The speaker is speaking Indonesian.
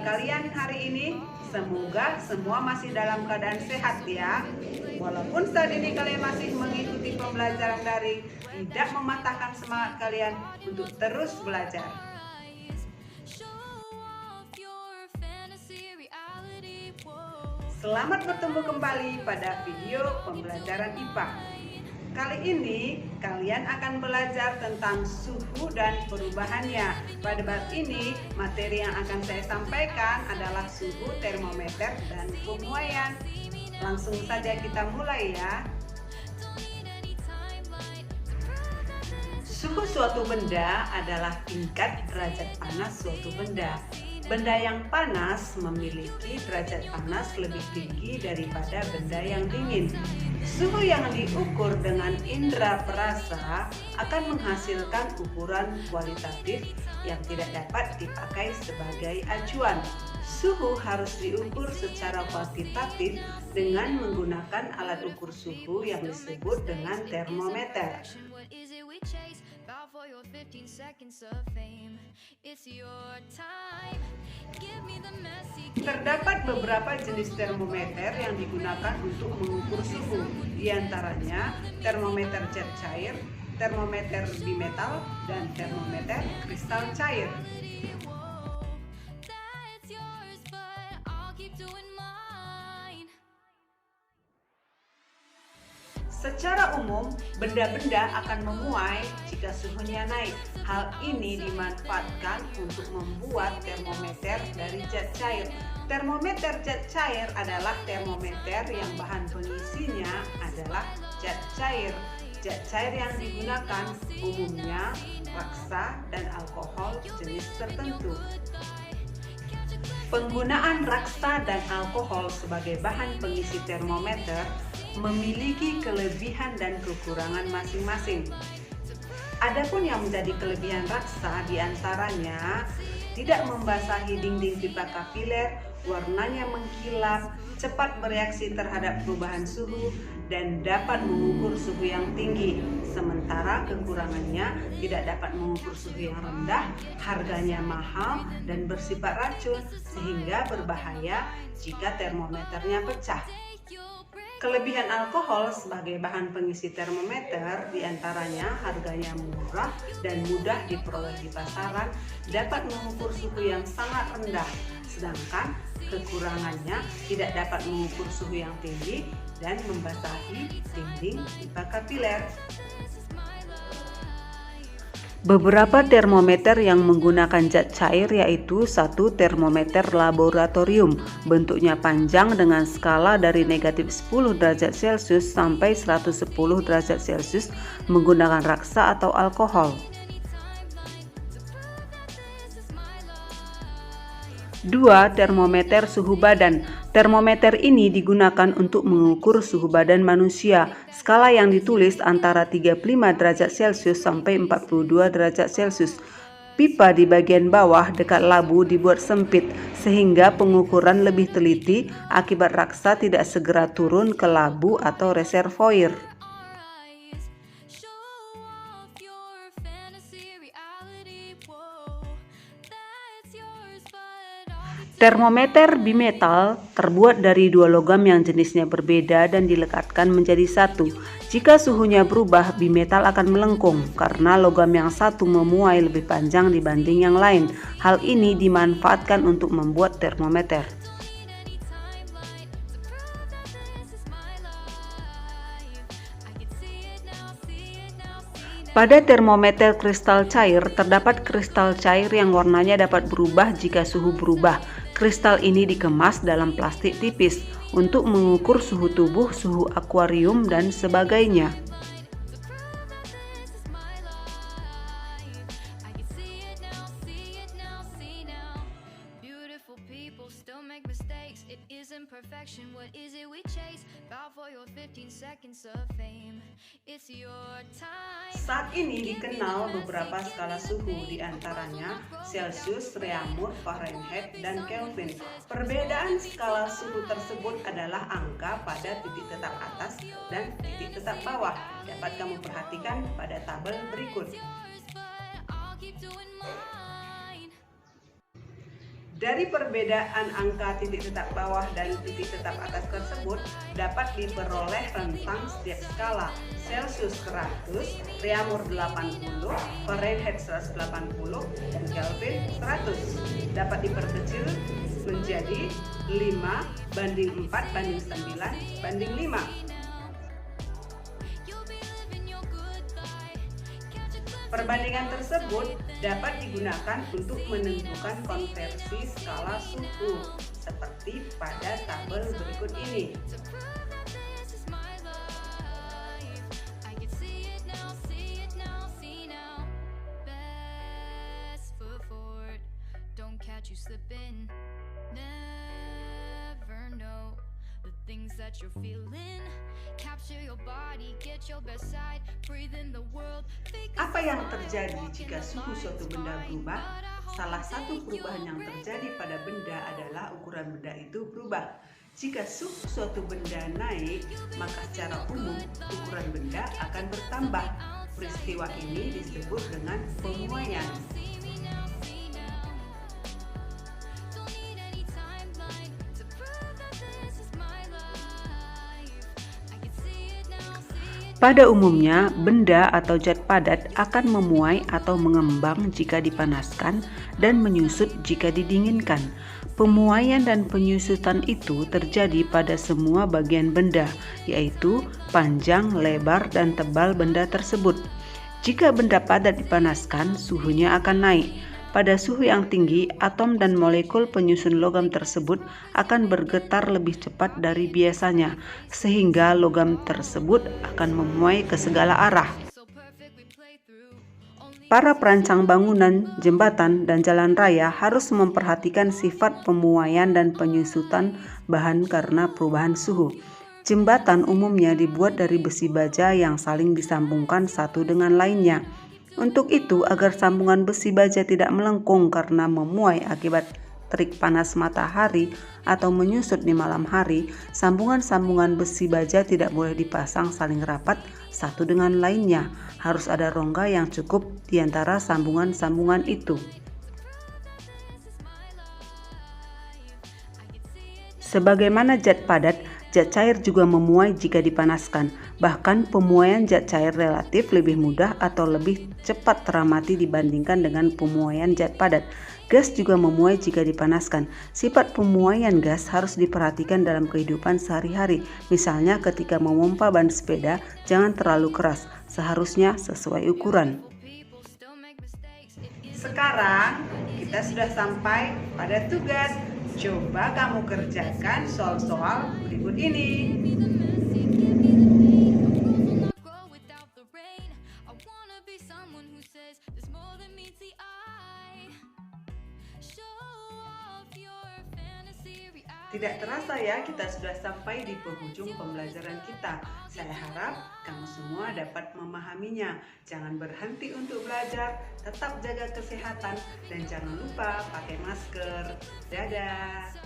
kalian hari ini? Semoga semua masih dalam keadaan sehat ya. Walaupun saat ini kalian masih mengikuti pembelajaran daring, tidak mematahkan semangat kalian untuk terus belajar. Selamat bertemu kembali pada video pembelajaran IPA. Kali ini kalian akan belajar tentang suhu dan perubahannya. Pada bab ini, materi yang akan saya sampaikan adalah suhu, termometer, dan pemuaian. Langsung saja kita mulai ya. Suhu suatu benda adalah tingkat derajat panas suatu benda. Benda yang panas memiliki derajat panas lebih tinggi daripada benda yang dingin. Suhu yang diukur dengan indera perasa akan menghasilkan ukuran kualitatif yang tidak dapat dipakai sebagai acuan. Suhu harus diukur secara kuantitatif dengan menggunakan alat ukur suhu yang disebut dengan termometer. Terdapat beberapa jenis termometer yang digunakan untuk mengukur suhu, di antaranya termometer cat cair, termometer bimetal, dan termometer kristal cair. Secara umum, benda-benda akan memuai jika suhunya naik. Hal ini dimanfaatkan untuk membuat termometer dari zat cair. Termometer zat cair adalah termometer yang bahan pengisinya adalah zat cair. Zat cair yang digunakan umumnya raksa dan alkohol jenis tertentu. Penggunaan raksa dan alkohol sebagai bahan pengisi termometer memiliki kelebihan dan kekurangan masing-masing. Adapun yang menjadi kelebihan raksa diantaranya tidak membasahi dinding pipa kapiler, warnanya mengkilap, cepat bereaksi terhadap perubahan suhu, dan dapat mengukur suhu yang tinggi. Sementara kekurangannya tidak dapat mengukur suhu yang rendah, harganya mahal, dan bersifat racun sehingga berbahaya jika termometernya pecah. Kelebihan alkohol sebagai bahan pengisi termometer diantaranya harganya murah dan mudah diperoleh di pasaran, dapat mengukur suhu yang sangat rendah, sedangkan kekurangannya tidak dapat mengukur suhu yang tinggi dan membasahi dinding pipa kapiler. Beberapa termometer yang menggunakan zat cair yaitu satu termometer laboratorium, bentuknya panjang dengan skala dari negatif 10 derajat Celcius sampai 110 derajat Celcius menggunakan raksa atau alkohol. 2. Termometer suhu badan. Termometer ini digunakan untuk mengukur suhu badan manusia. Skala yang ditulis antara 35 derajat Celcius sampai 42 derajat Celcius. Pipa di bagian bawah dekat labu dibuat sempit sehingga pengukuran lebih teliti akibat raksa tidak segera turun ke labu atau reservoir. Termometer bimetal terbuat dari dua logam yang jenisnya berbeda dan dilekatkan menjadi satu. Jika suhunya berubah, bimetal akan melengkung karena logam yang satu memuai lebih panjang dibanding yang lain. Hal ini dimanfaatkan untuk membuat termometer. Pada termometer kristal cair, terdapat kristal cair yang warnanya dapat berubah jika suhu berubah. Kristal ini dikemas dalam plastik tipis untuk mengukur suhu tubuh, suhu akuarium, dan sebagainya. Saat ini dikenal beberapa skala suhu, diantaranya Celsius, Reaumur, Fahrenheit, dan Kelvin. Perbedaan skala suhu tersebut adalah angka pada titik tetap atas dan titik tetap bawah. Dapat kamu perhatikan pada tabel berikut. Dari perbedaan angka titik tetap bawah dan titik tetap atas tersebut dapat diperoleh rentang setiap skala Celsius 100, Reaumur 80, Fahrenheit 180, dan Kelvin 100. Dapat diperkecil menjadi 5:4:9:5. Perbandingan tersebut dapat digunakan untuk menentukan konversi skala suhu seperti pada tabel berikut ini. Apa yang terjadi jika suhu suatu benda berubah? Salah satu perubahan yang terjadi pada benda adalah ukuran benda itu berubah. Jika suhu suatu benda naik, maka secara umum ukuran benda akan bertambah. Peristiwa ini disebut dengan pemuaian. Pada umumnya, benda atau zat padat akan memuai atau mengembang jika dipanaskan dan menyusut jika didinginkan. Pemuaian dan penyusutan itu terjadi pada semua bagian benda, yaitu panjang, lebar, dan tebal benda tersebut. Jika benda padat dipanaskan, suhunya akan naik. Pada suhu yang tinggi, atom dan molekul penyusun logam tersebut akan bergetar lebih cepat dari biasanya, sehingga logam tersebut akan memuai ke segala arah. Para perancang bangunan, jembatan, dan jalan raya harus memperhatikan sifat pemuaian dan penyusutan bahan karena perubahan suhu. Jembatan umumnya dibuat dari besi baja yang saling disambungkan satu dengan lainnya. Untuk itu, agar sambungan besi baja tidak melengkung karena memuai akibat terik panas matahari atau menyusut di malam hari, sambungan-sambungan besi baja tidak boleh dipasang saling rapat satu dengan lainnya. Harus ada rongga yang cukup di antara sambungan-sambungan itu. Sebagaimana zat padat, zat cair juga memuai jika dipanaskan. Bahkan pemuaian zat cair relatif lebih mudah atau lebih cepat teramati dibandingkan dengan pemuaian zat padat. Gas juga memuai jika dipanaskan. Sifat pemuaian gas harus diperhatikan dalam kehidupan sehari-hari. Misalnya ketika memompa ban sepeda, jangan terlalu keras, seharusnya sesuai ukuran. Sekarang kita sudah sampai pada tugas. Coba kamu kerjakan soal-soal berikut ini. Tidak terasa ya, kita sudah sampai di penghujung pembelajaran kita. Saya harap kamu semua dapat memahaminya. Jangan berhenti untuk belajar, tetap jaga kesehatan, dan jangan lupa pakai masker. Dadah!